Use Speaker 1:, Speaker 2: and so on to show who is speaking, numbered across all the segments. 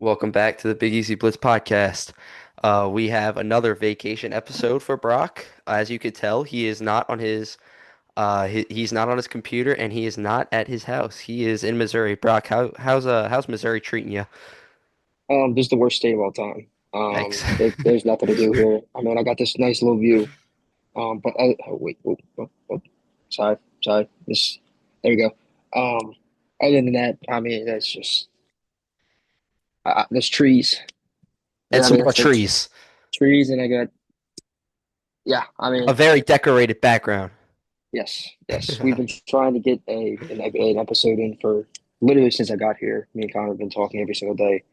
Speaker 1: Welcome back to the Big Easy Blitz podcast. We have another vacation episode for Brock. As you could tell, he is not on he's not on his computer and he is not at his house. He is in Missouri. Brock, how's Missouri treating you?
Speaker 2: This is the worst state of all time.
Speaker 1: Thanks.
Speaker 2: There's nothing to do here. I mean, I got this nice little view. But oh, wait, sorry, sorry. There we go. Um, Other than that, I mean, that's just there's trees.
Speaker 1: And
Speaker 2: I
Speaker 1: some
Speaker 2: mean,
Speaker 1: more
Speaker 2: it's
Speaker 1: trees.
Speaker 2: trees, and I got yeah. I
Speaker 1: A
Speaker 2: mean,
Speaker 1: very decorated background.
Speaker 2: yes, yes. We've been trying to get an episode in for literally since I got here. Me and Connor have been talking every single day.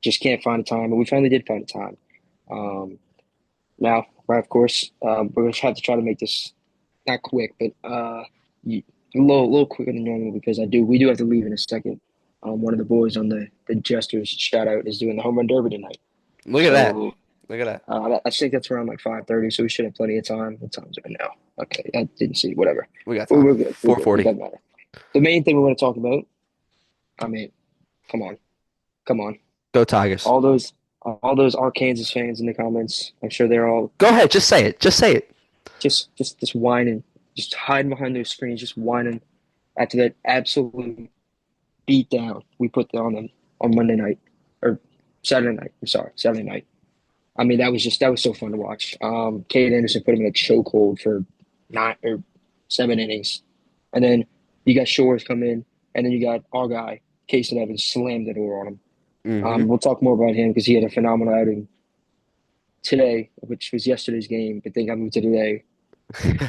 Speaker 2: Just can't find a time, but we finally did find a time. Um, Now, right, of course, we're gonna have to try to make this not quick, but a little quicker than normal because we do have to leave in a second. One of the boys on the Jesters shout out is doing the home run derby tonight,
Speaker 1: Look at that.
Speaker 2: so
Speaker 1: Look at that.
Speaker 2: I think that's around like 5:30. So we should have plenty of time. What time is it right now? Okay, I didn't see. Whatever,
Speaker 1: We got
Speaker 2: we're,
Speaker 1: time.
Speaker 2: we're good. We're good. It
Speaker 1: 4:40.
Speaker 2: doesn't matter. The main thing we want to talk about. I mean, come on, come on,
Speaker 1: Go Tigers.
Speaker 2: all those Arkansas fans in the comments. I'm sure they're all
Speaker 1: Go ahead. Just say it. Just say it.
Speaker 2: just whining, just hiding behind those screens, just whining after that absolute beat down we put on them on Monday night or Saturday night. I'm sorry, Saturday night. I mean, that was so fun to watch. Kate Anderson put him in a chokehold for 9 or 7 innings, and then you got Shores come in, and then you got our guy Casey Evans slammed the door on him.
Speaker 1: Hmm.
Speaker 2: We'll talk more about him because he had a phenomenal outing today, which was yesterday's game, but then got moved to today.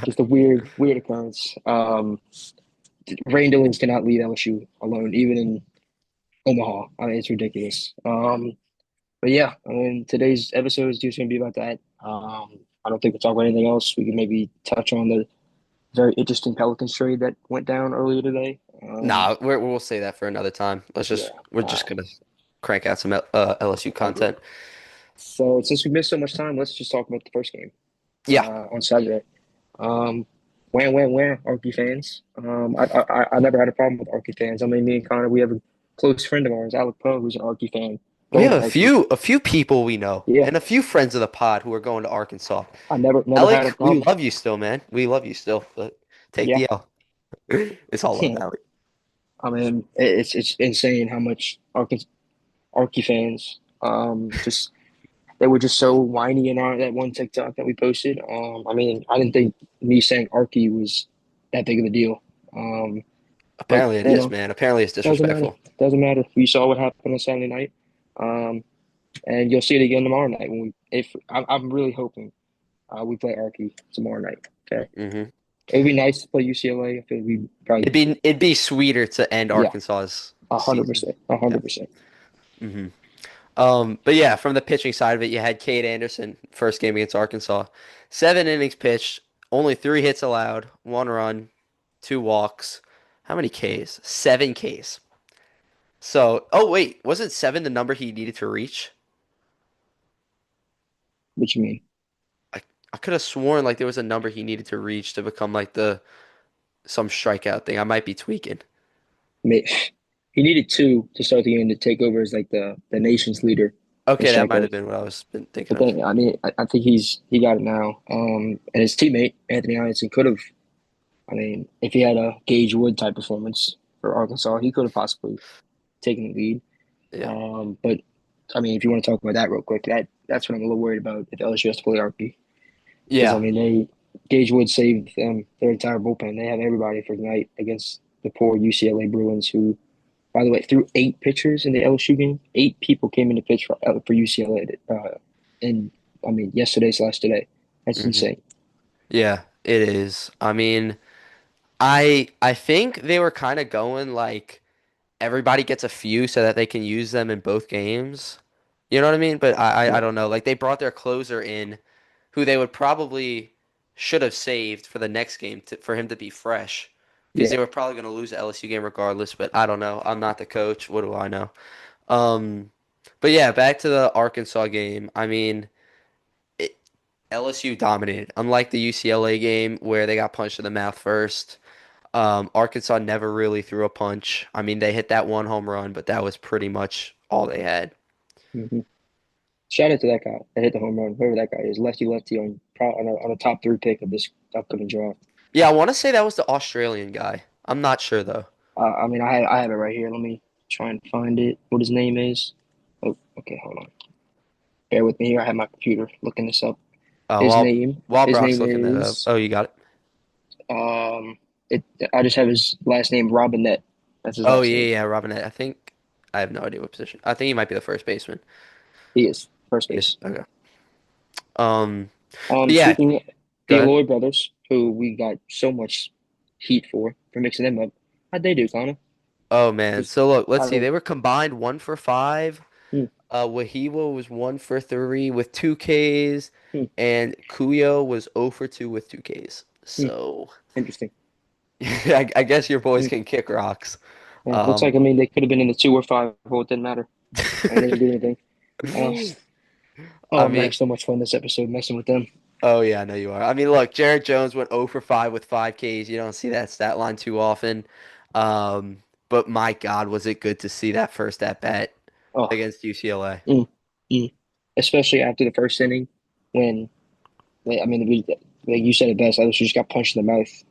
Speaker 2: Just a weird occurrence. Rain Dillons cannot leave LSU alone, even in Omaha. I mean, it's ridiculous. But yeah, I mean, today's episode is just going to be about that. I don't think we'll talk about anything else. We can maybe touch on the very interesting Pelicans trade that went down earlier today.
Speaker 1: Nah, we'll say that for another time.
Speaker 2: Yeah,
Speaker 1: We're just
Speaker 2: um,
Speaker 1: gonna crank out some LSU
Speaker 2: I agree.
Speaker 1: content.
Speaker 2: So since we missed so much time, let's just talk about the first game
Speaker 1: Yeah,
Speaker 2: on Saturday. Um, wham, Arky fans. I never had a problem with Arky fans. I mean, me and Connor, we have a close friend of ours, Alec Poe, who's an Arky fan,
Speaker 1: we
Speaker 2: going
Speaker 1: have
Speaker 2: to Arky.
Speaker 1: a few people we know
Speaker 2: Yeah,
Speaker 1: and a few friends of the pod who are going to Arkansas.
Speaker 2: I never had a
Speaker 1: Alec, we
Speaker 2: problem.
Speaker 1: love you still, man. We love you still, but take
Speaker 2: Yeah,
Speaker 1: the L. It's all love, Alec.
Speaker 2: I mean, it's insane how much Arky fans just they were just so whiny in our that one TikTok that we posted. I mean, I didn't think me saying Arky was that big of a deal. But
Speaker 1: Apparently it
Speaker 2: you
Speaker 1: is,
Speaker 2: know,
Speaker 1: man. Apparently it's
Speaker 2: doesn't matter.
Speaker 1: disrespectful.
Speaker 2: Doesn't matter. We saw what happened on Saturday night, um, and you'll see it again tomorrow night when we. If I'm really hoping we play Arky tomorrow night. Okay,
Speaker 1: Hmm.
Speaker 2: it would be nice to play UCLA. I feel like we probably
Speaker 1: It'd be sweeter to end
Speaker 2: yeah,
Speaker 1: Arkansas's
Speaker 2: a hundred
Speaker 1: season.
Speaker 2: percent, a
Speaker 1: Yeah.
Speaker 2: hundred percent.
Speaker 1: Hmm. But yeah, from the pitching side of it, you had Cade Anderson, first game against Arkansas. 7 innings pitched, only 3 hits allowed, 1 run, 2 walks. How many Ks? 7 Ks. So, oh wait, wasn't 7 the number he needed to reach?
Speaker 2: What you mean?
Speaker 1: I, I could have sworn like there was a number he needed to reach to become like the some strikeout thing. I might be tweaking.
Speaker 2: May- He needed two to start the game to take over as like the nation's leader in
Speaker 1: Okay, that might have
Speaker 2: strikeouts.
Speaker 1: been what I was been thinking
Speaker 2: But
Speaker 1: of.
Speaker 2: then, I mean, I think he got it now. And his teammate Anthony Ianson could have. I mean, if he had a Gage Wood type performance for Arkansas, he could have possibly taken the lead.
Speaker 1: Yeah.
Speaker 2: But I mean, if you want to talk about that real quick, that's what I'm a little worried about if LSU has to play Arky because I
Speaker 1: Yeah.
Speaker 2: mean they Gage Wood saved them their entire bullpen. They have everybody for tonight against the poor UCLA Bruins who. By the way, through 8 pitchers in the LSU game, 8 people came in to pitch for UCLA. And I mean, yesterday/today. That's
Speaker 1: Hmm.
Speaker 2: insane.
Speaker 1: Yeah, it is. I mean, I think they were kind of going like everybody gets a few so that they can use them in both games. You know what I mean? But I
Speaker 2: Yeah,
Speaker 1: don't know. Like they brought their closer in who they would probably should have saved for the next game for him to be fresh because
Speaker 2: yeah.
Speaker 1: they were probably going to lose the LSU game regardless, but I don't know. I'm not the coach. What do I know? Um, but yeah, back to the Arkansas game. I mean, it, LSU dominated. Unlike the UCLA game where they got punched in the mouth first. Arkansas never really threw a punch. I mean, they hit that one home run, but that was pretty much all they had.
Speaker 2: Hmm. Shout out to that guy that hit the home run, whoever that guy is, lefty lefty on a top three pick of this upcoming draft.
Speaker 1: Yeah, I want to say that was the Australian guy. I'm not sure though.
Speaker 2: I mean, I have it right here. Let me try and find it. What his name is? Oh, okay, hold on. Bear with me here. I have my computer looking this up.
Speaker 1: Oh,
Speaker 2: His
Speaker 1: while
Speaker 2: name,
Speaker 1: while
Speaker 2: his
Speaker 1: Brock's
Speaker 2: name
Speaker 1: looking that up.
Speaker 2: is
Speaker 1: Oh, you got it.
Speaker 2: um. It. I just have his last name, Robinette. That's his
Speaker 1: Oh
Speaker 2: last
Speaker 1: yeah,
Speaker 2: name.
Speaker 1: yeah, Robinette. I think I have no idea what position. I think he might be the first baseman.
Speaker 2: He is first
Speaker 1: He is.
Speaker 2: base.
Speaker 1: Okay. But yeah,
Speaker 2: Speaking of
Speaker 1: go
Speaker 2: the
Speaker 1: ahead.
Speaker 2: Aloy brothers, who we got so much heat for mixing them up, how'd they do, Connor?
Speaker 1: Oh man.
Speaker 2: Just
Speaker 1: So look, let's
Speaker 2: out
Speaker 1: see.
Speaker 2: of
Speaker 1: They were combined 1 for 5.
Speaker 2: hmm,
Speaker 1: Wahiwa was 1 for 3 with 2 Ks,
Speaker 2: hmm,
Speaker 1: and Kuyo was 0 for 2 with 2 Ks.
Speaker 2: hmm,
Speaker 1: So
Speaker 2: interesting.
Speaker 1: I guess your boys
Speaker 2: Hmm.
Speaker 1: can kick rocks.
Speaker 2: Yeah, looks like
Speaker 1: Um,
Speaker 2: I mean they could have been in the 2 or 5 hole. It didn't matter. I didn't do anything. Uh, oh,
Speaker 1: I
Speaker 2: I'm gonna
Speaker 1: mean,
Speaker 2: have so much fun this episode messing with them.
Speaker 1: oh yeah, I know you are. I mean, look, Jared Jones went 0 for 5 with 5 Ks. You don't see that stat line too often. But my God, was it good to see that first at bat
Speaker 2: Oh,
Speaker 1: against UCLA.
Speaker 2: mm, mm. Especially after the first inning when I mean like you said it best. I just got punched in the mouth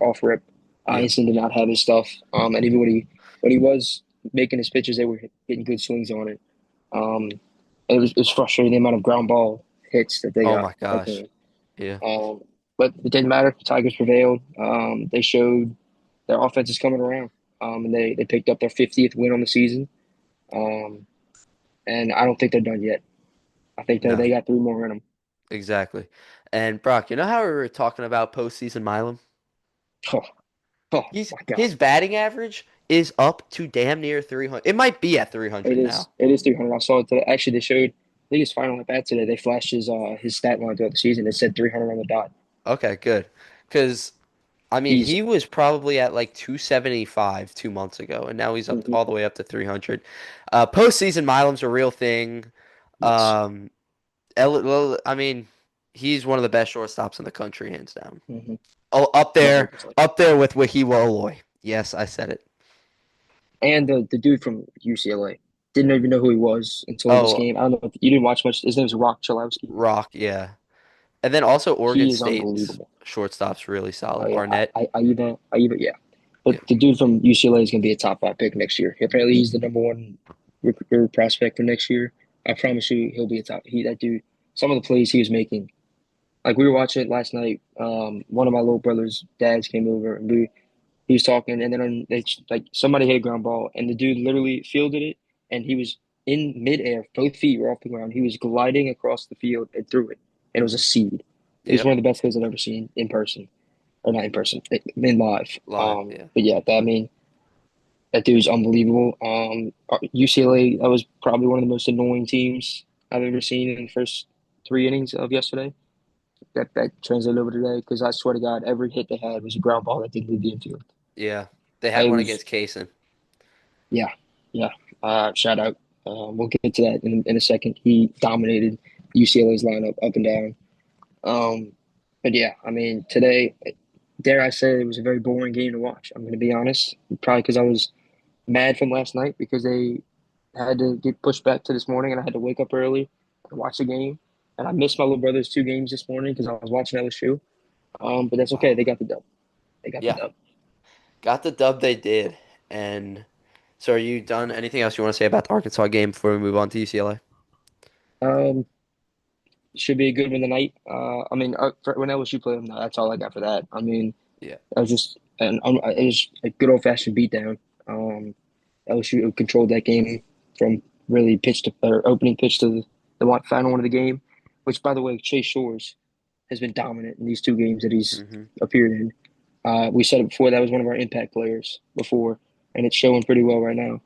Speaker 2: off rip.
Speaker 1: Yeah.
Speaker 2: Einstein did not have his stuff. And even when he was making his pitches, they were getting good swings on it. Um, it was frustrating the amount of ground ball hits that they
Speaker 1: Oh
Speaker 2: got
Speaker 1: my
Speaker 2: that
Speaker 1: gosh.
Speaker 2: game.
Speaker 1: Yeah.
Speaker 2: But it didn't matter. The Tigers prevailed. They showed their offense is coming around. And they picked up their 50th win on the season. Um, and I don't think they're done yet. I think
Speaker 1: No,
Speaker 2: they got three more in them.
Speaker 1: exactly. And Brock, you know how we were talking about postseason Milam?
Speaker 2: Oh, oh
Speaker 1: He's
Speaker 2: my God.
Speaker 1: his batting average is up to damn near 300. It might be at 300 now.
Speaker 2: It is 300. I saw it today. Actually, they showed, I think his final at bat today. They flashed his stat line throughout the season. It said 300 on the dot.
Speaker 1: Okay, good. Because I mean,
Speaker 2: He's
Speaker 1: he was probably at like 275 2 months ago, and now he's up
Speaker 2: mhm,
Speaker 1: all the way up to 300. Postseason Milam's a real thing.
Speaker 2: yes.
Speaker 1: Um, I mean, he's one of the best shortstops in the country, hands down.
Speaker 2: Hmm.
Speaker 1: Oh,
Speaker 2: No, 100%.
Speaker 1: up there with Wahiwa Aloy. Yes, I said it.
Speaker 2: And the dude from UCLA didn't even know who he was until this
Speaker 1: Oh,
Speaker 2: game. I don't know if you didn't watch much. His name's Rock Chalowski.
Speaker 1: Rock, yeah. And then also Oregon
Speaker 2: He is
Speaker 1: State's
Speaker 2: unbelievable.
Speaker 1: shortstop's really
Speaker 2: Oh
Speaker 1: solid.
Speaker 2: yeah,
Speaker 1: Barnett.
Speaker 2: I even yeah. But
Speaker 1: Yeah.
Speaker 2: the dude from UCLA is going to be a top five pick next year. Apparently, he's the number one prospect for next year. I promise you, he'll be a top. That dude. Some of the plays he was making, like we were watching it last night. One of my little brother's dads came over and he was talking, and then they like somebody hit a ground ball, and the dude literally fielded it, and he was in midair, both feet were off the ground. He was gliding across the field and threw it, and it was a
Speaker 1: Hmm.
Speaker 2: seed. It was
Speaker 1: Yep.
Speaker 2: one of the best plays I've ever seen in person, or not in person, in live.
Speaker 1: Live. Yeah.
Speaker 2: But yeah, I mean, that dude's unbelievable. UCLA, that was probably one of the most annoying teams I've ever seen in the first 3 innings of yesterday. That translated over today because I swear to God, every hit they had was a ground ball that didn't leave the infield.
Speaker 1: Yeah. They had
Speaker 2: It
Speaker 1: one
Speaker 2: was,
Speaker 1: against Kaysen.
Speaker 2: yeah, yeah. Shout out. We'll get to that in a second. He dominated UCLA's lineup up and down. Um, but yeah, I mean, today, dare I say, it was a very boring game to watch. I'm going to be honest, probably because I was mad from last night because they had to get pushed back to this morning, and I had to wake up early and watch the game. And I missed my little brother's 2 games this morning because I was watching LSU. But that's okay.
Speaker 1: Wow.
Speaker 2: They got the dub. They got the
Speaker 1: Yeah.
Speaker 2: dub.
Speaker 1: Got the dub they did. And so are you done? Anything else you want to say about the Arkansas game before we move on to UCLA?
Speaker 2: Um, should be a good one tonight. I mean, when LSU played them, that's all I got for that. I mean,
Speaker 1: Yeah.
Speaker 2: I was just it was a good old fashioned beatdown. LSU controlled that game from really pitch to or opening pitch to the final one of the game. Which, by the way, Chase Shores has been dominant in these 2 games that he's
Speaker 1: Hmm.
Speaker 2: appeared in. We said it before, that was one of our impact players before, and it's showing pretty well right now.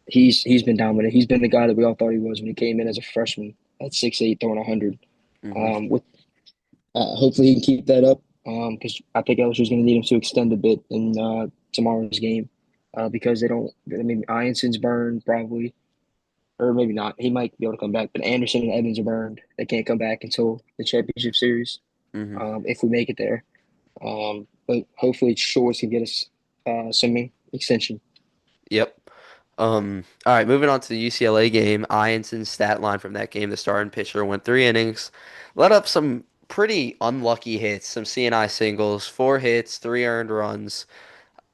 Speaker 2: He's been dominant. He's been the guy that we all thought he was when he came in as a freshman at 6'8", throwing 100.
Speaker 1: Hmm.
Speaker 2: With hopefully he can keep that up because I think LSU is going to need him to extend a bit in tomorrow's game because they don't. I mean, Ianson's burned probably, or maybe not. He might be able to come back, but Anderson and Evans are burned. They can't come back until the championship series
Speaker 1: Hmm.
Speaker 2: if we make it there. But hopefully Shores can get us some extension.
Speaker 1: Yep. All right, moving on to the UCLA game. Ianson's stat line from that game, the starting pitcher went 3 innings, let up some pretty unlucky hits, some CNI singles, 4 hits, 3 earned runs,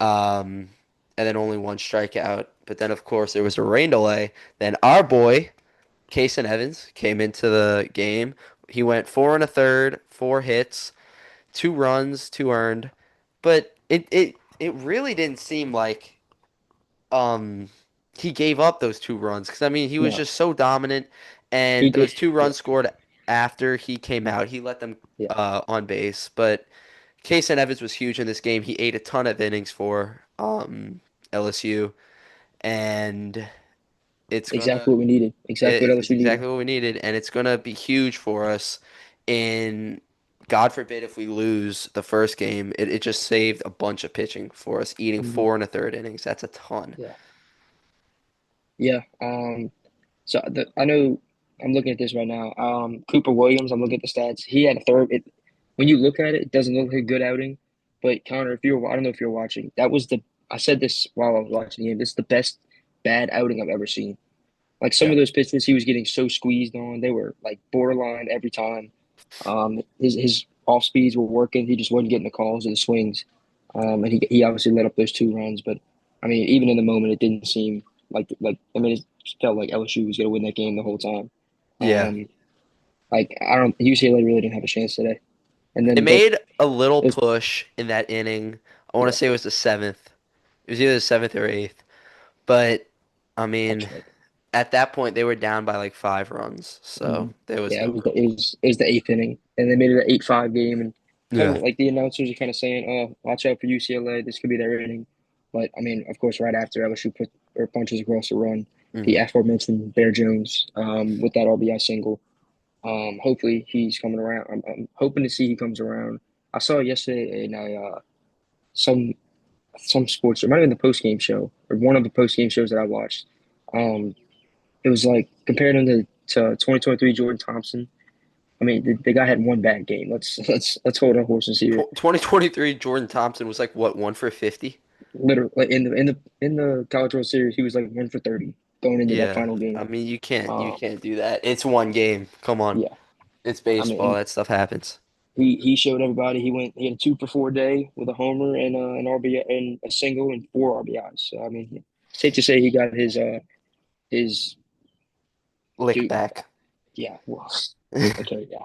Speaker 1: um, and then only 1 strikeout. But then, of course, there was a rain delay. Then our boy, Kason Evans, came into the game. He went 4 and a third, 4 hits, 2 runs, 2 earned. But it really didn't seem like um he gave up those 2 runs because I mean he was
Speaker 2: No,
Speaker 1: just so dominant,
Speaker 2: he
Speaker 1: and
Speaker 2: did.
Speaker 1: those two
Speaker 2: Yeah,
Speaker 1: runs scored after he came out. He let them
Speaker 2: yeah,
Speaker 1: on base, but Kason Evans was huge in this game. He ate a ton of innings for LSU, and it's gonna
Speaker 2: exactly what we needed. Exactly what
Speaker 1: it's
Speaker 2: LSU needed.
Speaker 1: exactly what we needed, and it's gonna be huge for us in. God forbid if we lose the first game, it just saved a bunch of pitching for us, eating
Speaker 2: Mhm.
Speaker 1: 4 and a third innings. That's a ton.
Speaker 2: Yeah, yeah. I know I'm looking at this right now. Cooper Williams, I'm looking at the stats. He had a third. When you look at it, it doesn't look like a good outing. But Connor, if you're, I don't know if you're watching. I said this while I was watching the game. This is the best bad outing I've ever seen. Like some
Speaker 1: Yeah.
Speaker 2: of those pitches, he was getting so squeezed on. They were like borderline every time. His off speeds were working. He just wasn't getting the calls or the swings. And he obviously let up those 2 runs. But I mean, even in the moment, it didn't seem like I mean, it felt like LSU was going to win that game the whole time.
Speaker 1: Yeah.
Speaker 2: Um, like I don't UCLA really didn't have a chance today. And
Speaker 1: They
Speaker 2: then but
Speaker 1: made a little
Speaker 2: it was
Speaker 1: push in that inning. I want to
Speaker 2: yeah,
Speaker 1: say it was the seventh. It was either the seventh or eighth. But I mean,
Speaker 2: that's right.
Speaker 1: at that point they were down by like 5 runs, so
Speaker 2: Mhm.
Speaker 1: there was
Speaker 2: Yeah,
Speaker 1: no hope.
Speaker 2: it was the eighth inning, and they made it an 8-5 game, and kind
Speaker 1: Yeah.
Speaker 2: of like the announcers are kind of saying, "Oh, watch out for UCLA. This could be their inning." But I mean, of course, right after LSU put or punches across the run, the
Speaker 1: Hmm.
Speaker 2: aforementioned Bear Jones with that RBI single. Hopefully he's coming around. I'm hoping to see he comes around. I saw yesterday in some some sports. It might have been the post game show or one of the post game shows that I watched. Um, it was like comparing him to 2023 Jordan Thompson. I mean, the guy had one bad game. Let's hold our horses here.
Speaker 1: 2023 Jordan Thompson was like what, 1 for 50?
Speaker 2: Literally, like in the College World Series, he was like 1 for 30 going into that
Speaker 1: Yeah.
Speaker 2: final
Speaker 1: I
Speaker 2: game.
Speaker 1: mean, you
Speaker 2: Um,
Speaker 1: can't do that. It's one game. Come on.
Speaker 2: yeah,
Speaker 1: It's
Speaker 2: I mean,
Speaker 1: baseball. That stuff happens.
Speaker 2: he showed everybody. He had a 2 for 4 day with a homer and an RBI and a single and 4 RBIs. So I mean, safe to say he got his
Speaker 1: Lick
Speaker 2: due.
Speaker 1: back.
Speaker 2: Yeah, well, okay, yeah,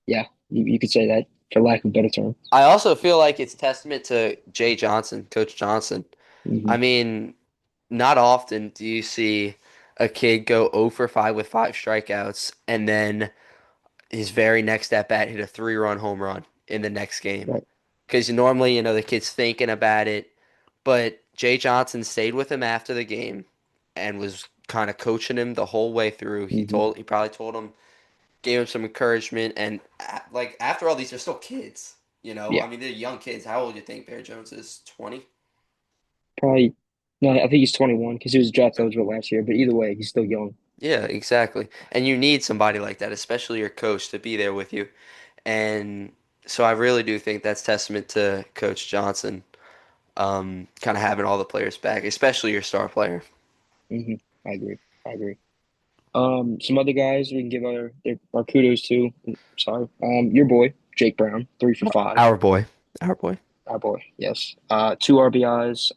Speaker 2: yeah. You could say that for lack of a better term.
Speaker 1: I also feel like it's testament to Jay Johnson, Coach Johnson. I
Speaker 2: Hmm.
Speaker 1: mean, not often do you see a kid go 0 for 5 with 5 strikeouts and then his very next at bat hit a 3 run home run in the next game.
Speaker 2: Right.
Speaker 1: Because normally, the kid's thinking about it, but Jay Johnson stayed with him after the game and was kind of coaching him the whole way through.
Speaker 2: Hmm.
Speaker 1: He probably told him, gave him some encouragement, and like after all these, they're still kids. I
Speaker 2: Yeah,
Speaker 1: mean, they're young kids. How old do you think Bear Jones is? 20?
Speaker 2: probably. No, I think he's 21 because he was draft eligible last year. But either way, he's still young.
Speaker 1: Yeah, exactly. And you need somebody like that, especially your coach, to be there with you. And so I really do think that's testament to Coach Johnson, kind of having all the players back, especially your star player.
Speaker 2: Hmm. I agree. I agree. Some other guys we can give our kudos to. Sorry. Your boy Jake Brown, 3 for 5.
Speaker 1: Our boy. Our boy.
Speaker 2: Our boy, yes. 2 RBIs.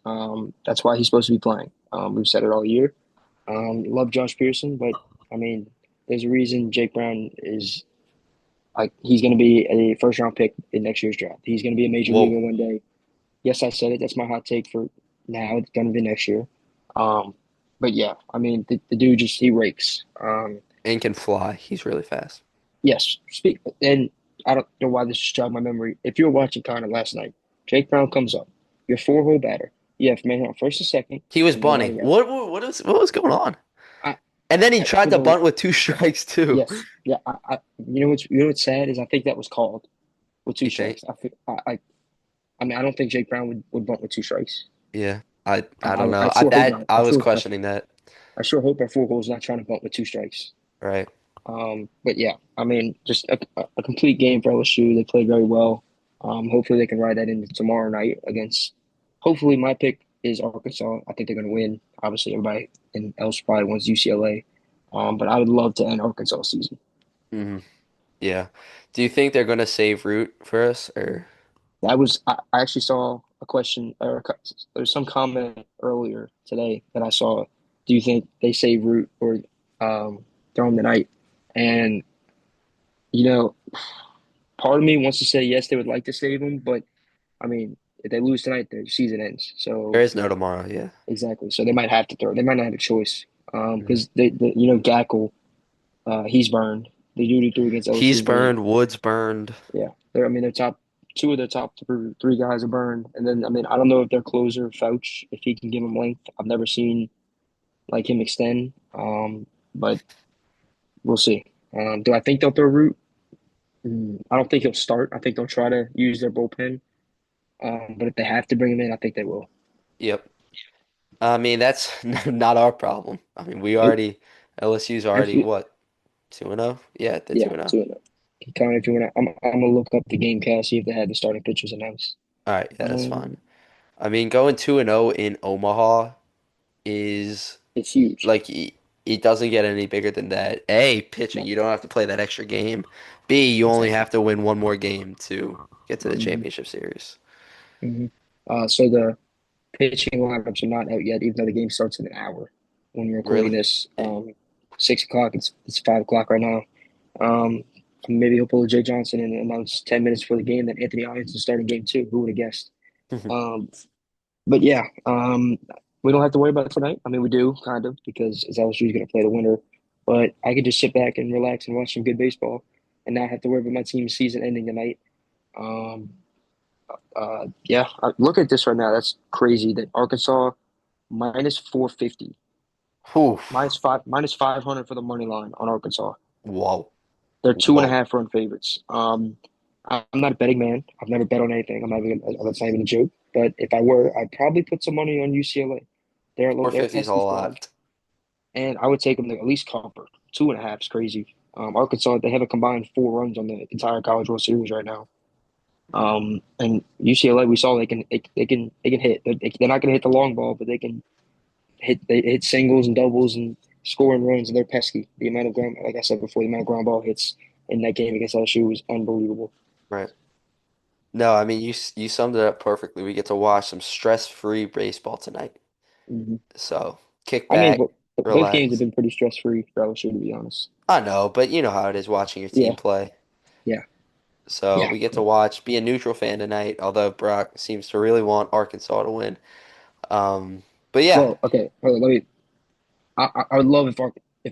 Speaker 2: That's why he's supposed to be playing. We've said it all year. Love Josh Pearson, but I mean, there's a reason Jake Brown is like he's going to be a first round pick in next year's draft. He's going to be a major
Speaker 1: Whoa.
Speaker 2: leaguer one day. Yes, I said it. That's my hot take for now. It's going to be next year. Um, but yeah, I mean, the dude just he rakes.
Speaker 1: And can fly. He's really fast.
Speaker 2: Yes, speak. And I don't know why this just jogged my memory. If you were watching Connor last night, Jake Brown comes up. Your 4 hole batter. You have man on first and second,
Speaker 1: He was
Speaker 2: and
Speaker 1: bunting.
Speaker 2: nobody out.
Speaker 1: What was going on?
Speaker 2: I,
Speaker 1: And then he
Speaker 2: for
Speaker 1: tried to
Speaker 2: the
Speaker 1: bunt with 2 strikes too.
Speaker 2: yes, yeah. You know what's sad is I think that was called with two
Speaker 1: You think?
Speaker 2: strikes. I mean I don't think Jake Brown would bunt with 2 strikes.
Speaker 1: Yeah. I don't
Speaker 2: I
Speaker 1: know.
Speaker 2: sure hope not.
Speaker 1: I was questioning that.
Speaker 2: I sure hope our 4 hole's not trying to bunt with 2 strikes.
Speaker 1: Right.
Speaker 2: But yeah, I mean, just a complete game for LSU. They played very well. Hopefully they can ride that into tomorrow night against, hopefully my pick. is Arkansas. I think they're going to win. Obviously, everybody else probably wants UCLA. But I would love to end Arkansas season.
Speaker 1: Hmm. Yeah. Do you think they're gonna save Root for us or
Speaker 2: I actually saw a question or there's some comment earlier today that I saw. Do you think they save Root or throw him tonight? And you know, part of me wants to say yes, they would like to save him, but I mean, if they lose tonight, the season ends.
Speaker 1: there
Speaker 2: So
Speaker 1: is no tomorrow? Yeah.
Speaker 2: exactly. So they might have to throw. They might not have a choice.
Speaker 1: Mhm.
Speaker 2: Because Gackle, he's burned. The dude who threw against LSU
Speaker 1: He's
Speaker 2: is burned.
Speaker 1: burned. Wood's burned.
Speaker 2: Yeah, I mean, their top two of their top three guys are burned, and then I mean, I don't know if their closer Fouch, if he can give him length. I've never seen like him extend, but we'll see. Do I think they'll throw Root? I don't think he'll start. I think they'll try to use their bullpen. But if they have to bring him in, I think they will.
Speaker 1: Yep. I mean, that's not our problem. I mean, we
Speaker 2: Nope.
Speaker 1: already LSU's already
Speaker 2: Actually,
Speaker 1: what, 2-0? Yeah, they're
Speaker 2: yeah,
Speaker 1: 2-0.
Speaker 2: 2-0. Connor, if you want to, I'm gonna look up the game cast, see if they had the starting pitchers announced.
Speaker 1: All right, yeah, that's fine.
Speaker 2: Um,
Speaker 1: I mean, going 2-0 in Omaha is
Speaker 2: it's huge.
Speaker 1: like it doesn't get any bigger than that. A, pitching,
Speaker 2: No,
Speaker 1: you don't have to play that extra game. B, you only
Speaker 2: exactly.
Speaker 1: have to win one more game to get to the
Speaker 2: hmm
Speaker 1: championship series.
Speaker 2: hmm So the pitching lineups are not out yet, even though the game starts in an hour. When you're recording
Speaker 1: Really?
Speaker 2: this,
Speaker 1: Dang.
Speaker 2: 6 o'clock. It's 5 o'clock right now. Um, Maybe he'll pull a Jay Johnson and announce 10 minutes before the game that Anthony Irons is starting game two. Who would have guessed? Um, but yeah, we don't have to worry about it tonight. I mean, we do kind of because LSU is going to play the winner. But I could just sit back and relax and watch some good baseball, and not have to worry about my team's season ending tonight. Um, yeah, look at this right now. That's crazy. That Arkansas minus 450,
Speaker 1: Whew.
Speaker 2: minus 500 for the money line on Arkansas.
Speaker 1: Whoa.
Speaker 2: They're two and a
Speaker 1: Whoa.
Speaker 2: half run favorites. I'm not a betting man. I've never bet on anything. That's not even a joke. But if I were, I'd probably put some money on UCLA. They're a
Speaker 1: 450 is a
Speaker 2: pesky squad,
Speaker 1: lot.
Speaker 2: and I would take them to at least cover. 2.5 is crazy. Arkansas, they have a combined 4 runs on the entire College World Series right now. And UCLA, we saw they can hit. They're not going to hit the long ball, but they hit singles and doubles and scoring runs, and they're pesky. The amount of ground, like I said before, the amount of ground ball hits in that game against LSU was unbelievable.
Speaker 1: Right. No, I mean you summed it up perfectly. We get to watch some stress-free baseball tonight.
Speaker 2: hmm
Speaker 1: So kick
Speaker 2: I mean,
Speaker 1: back,
Speaker 2: both games have
Speaker 1: relax.
Speaker 2: been pretty stress free for LSU, to be honest.
Speaker 1: I know, but you know how it is watching your
Speaker 2: Yeah,
Speaker 1: team play.
Speaker 2: yeah,
Speaker 1: So
Speaker 2: yeah.
Speaker 1: we get to watch, be a neutral fan tonight, although Brock seems to really want Arkansas to win. Um, but yeah,
Speaker 2: Well, okay. Hold on, let me. I would love if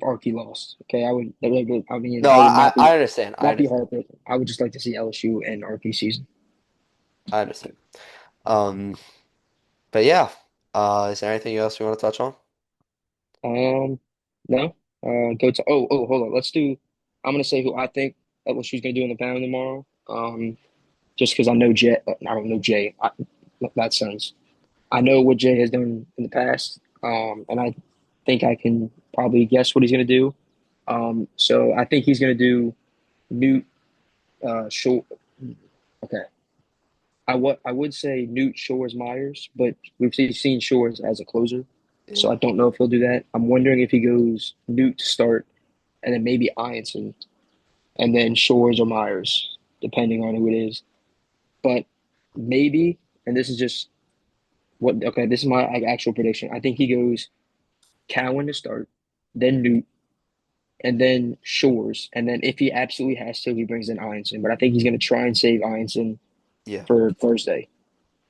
Speaker 2: Arky lost. Okay, I mean,
Speaker 1: no,
Speaker 2: that would not
Speaker 1: I
Speaker 2: be
Speaker 1: understand. I understand.
Speaker 2: heartbreaking. I would just like to see LSU and Arky season.
Speaker 1: I understand. Um, but yeah, is there anything else you want to touch on?
Speaker 2: Um, no. Go to. Hold on. Let's do. I'm gonna say who I think LSU's gonna do in the pound tomorrow. Just because I know Jay. I don't know Jay. That sounds. I know what Jay has done in the past. And I think I can probably guess what he's gonna do. So I think he's gonna do Newt. Short. Okay. I would say Newt Shores Myers, but we've seen Shores as a closer, so
Speaker 1: Yeah,
Speaker 2: I don't know if he'll do that. I'm wondering if he goes Newt to start, and then maybe Ianson, and then Shores or Myers, depending on who it is. But maybe, and this is just what. Okay, this is my actual prediction. I think he goes Cowan to start, then Newt, and then Shores, and then if he absolutely has to, he brings in Ianson. But I think he's going to try and save Ianson
Speaker 1: yeah,
Speaker 2: for Thursday.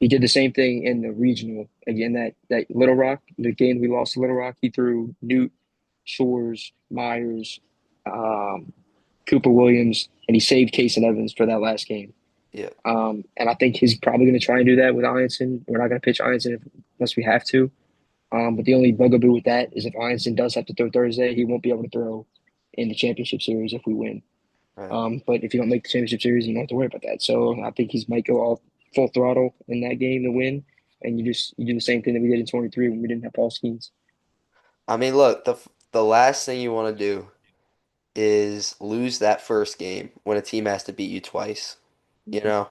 Speaker 2: He did the same thing in the regional. Again, that Little Rock, the game we lost to Little Rock, he threw Newt, Shores, Myers, um, Cooper Williams, and he saved Case and Evans for that last game.
Speaker 1: yeah.
Speaker 2: And I think he's probably going to try and do that with Ianson. We're not going to pitch Ianson unless we have to. But the only bugaboo with that is if Ianson does have to throw Thursday, he won't be able to throw in the championship series if we win.
Speaker 1: Right.
Speaker 2: But if you don't make the championship series, you don't have to worry about that. So I think he's might go all full throttle in that game to win, and you do the same thing that we did in 23 when we didn't have Paul Skeens.
Speaker 1: I mean, look, the last thing you want to do is lose that first game when a team has to beat you twice. You know?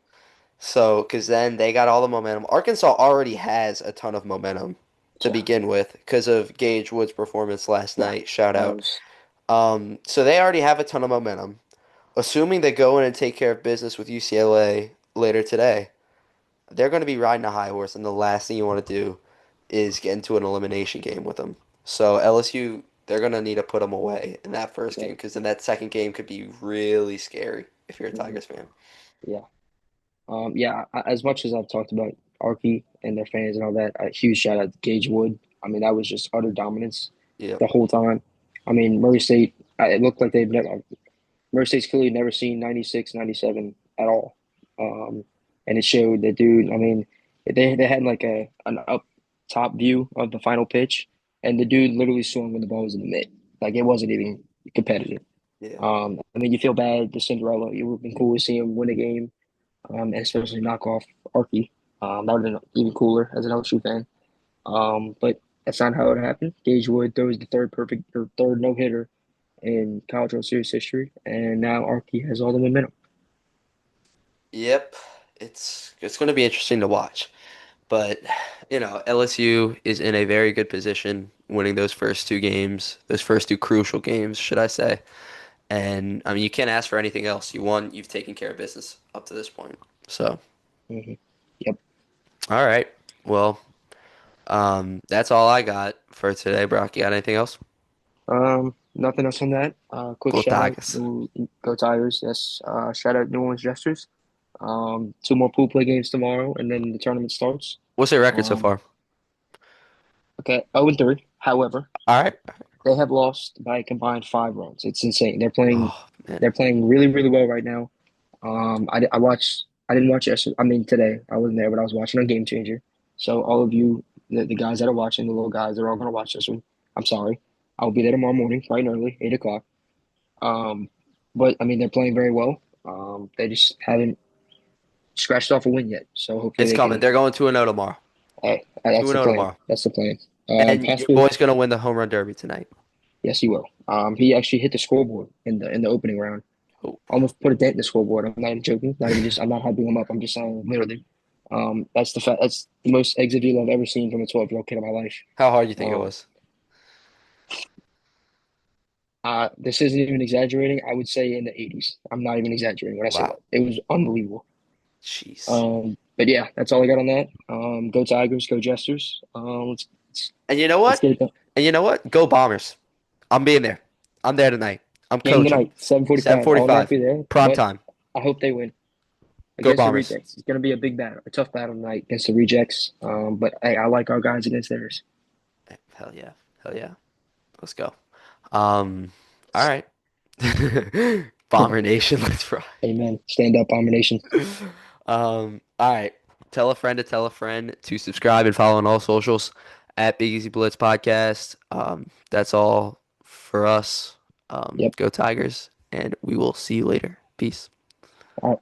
Speaker 1: So, because then they got all the momentum. Arkansas already has a ton of momentum to
Speaker 2: Yeah,
Speaker 1: begin with because of Gage Wood's performance last
Speaker 2: yeah,
Speaker 1: night. Shout
Speaker 2: that
Speaker 1: out.
Speaker 2: was
Speaker 1: So they already have a ton of momentum. Assuming they go in and take care of business with UCLA later today, they're going to be riding a high horse, and the last thing you want to do is get into an elimination game with them. So LSU, they're going to need to put them away in that first game
Speaker 2: yeah,
Speaker 1: because then that second game could be really scary if you're a
Speaker 2: mhm,
Speaker 1: Tigers fan.
Speaker 2: yeah. Yeah, as much as I've talked about Arky and their fans and all that, a huge shout out to Gage Wood. I mean, that was just utter dominance
Speaker 1: Yep.
Speaker 2: the whole time. I mean, Murray State, it looked like they've never, Murray State's clearly never seen 96, 97 at all. And it showed that dude, I mean, they had like an up top view of the final pitch, and the dude literally swung when the ball was in the mitt. Like it wasn't even competitive.
Speaker 1: Yeah.
Speaker 2: I mean, you feel bad, the Cinderella. It would have been cool to see him win a game, and especially knock off Archie. That would have been even cooler as an LSU fan. But that's not how it happened. Gage Wood throws the third perfect or third no hitter in College World Series history, and now Archie has all the momentum.
Speaker 1: Yep. It's going to be interesting to watch. But, LSU is in a very good position winning those first two games, those first two crucial games, should I say. And I mean, you can't ask for anything else. You won, you've taken care of business up to this point. So,
Speaker 2: Hmm. Yep.
Speaker 1: all right. Well, that's all I got for today, Brock. You got anything else?
Speaker 2: Nothing else on that. Quick
Speaker 1: Go
Speaker 2: shout out,
Speaker 1: Tigers.
Speaker 2: go Tigers. Yes. Shout out New Orleans Jesters. Two more pool play games tomorrow, and then the tournament starts.
Speaker 1: What's their record so
Speaker 2: Um,
Speaker 1: far?
Speaker 2: okay, 0-3. However,
Speaker 1: All right.
Speaker 2: they have lost by a combined 5 runs. It's insane.
Speaker 1: Oh, man.
Speaker 2: They're playing really, really well right now. I watched. I didn't watch yesterday. I mean, today I wasn't there, but I was watching on Game Changer. So all of you, the guys that are watching, the little guys, they're all gonna watch this one. I'm sorry. I'll be there tomorrow morning, bright and early, 8 o'clock. Um, but I mean, they're playing very well. They just haven't scratched off a win yet. So hopefully
Speaker 1: It's
Speaker 2: they
Speaker 1: coming.
Speaker 2: can.
Speaker 1: They're going 2-0 tomorrow.
Speaker 2: Hey,
Speaker 1: 2
Speaker 2: that's the
Speaker 1: 0
Speaker 2: plan.
Speaker 1: tomorrow.
Speaker 2: That's the plan.
Speaker 1: And your
Speaker 2: Possible.
Speaker 1: boy's going to win the home run derby tonight.
Speaker 2: Yes, he will. He actually hit the scoreboard in the opening round.
Speaker 1: Oh,
Speaker 2: Almost put a dent in the scoreboard. I'm not even joking. Not even just. I'm not hyping him up. I'm just saying literally. That's the fact. That's the most exit view I've ever seen from a 12-year-old kid in my life.
Speaker 1: how hard you think it
Speaker 2: Um,
Speaker 1: was?
Speaker 2: this isn't even exaggerating. I would say in the 80s. I'm not even exaggerating when I say that.
Speaker 1: Wow.
Speaker 2: It was unbelievable.
Speaker 1: Jeez.
Speaker 2: But yeah, that's all I got on that. Go Tigers, go Jesters.
Speaker 1: And you know
Speaker 2: Let's
Speaker 1: what?
Speaker 2: get it done.
Speaker 1: And you know what? Go Bombers. I'm being there. I'm there tonight. I'm
Speaker 2: Game
Speaker 1: coaching.
Speaker 2: tonight, 7:45. I'll not
Speaker 1: 7:45.
Speaker 2: be there,
Speaker 1: Prime
Speaker 2: but
Speaker 1: time.
Speaker 2: I hope they win
Speaker 1: Go
Speaker 2: against the
Speaker 1: Bombers.
Speaker 2: Rejects. It's going to be a big battle, a tough battle tonight against the Rejects. But hey, I like our guys against theirs.
Speaker 1: Hell yeah. Hell yeah. Let's go. Um, all right. Bomber Nation, let's ride.
Speaker 2: Amen. Stand up, Abomination.
Speaker 1: All right. Tell a friend to tell a friend to subscribe and follow on all socials at Big Easy Blitz Podcast. That's all for us.
Speaker 2: Yep.
Speaker 1: Go Tigers, and we will see you later. Peace.
Speaker 2: All right.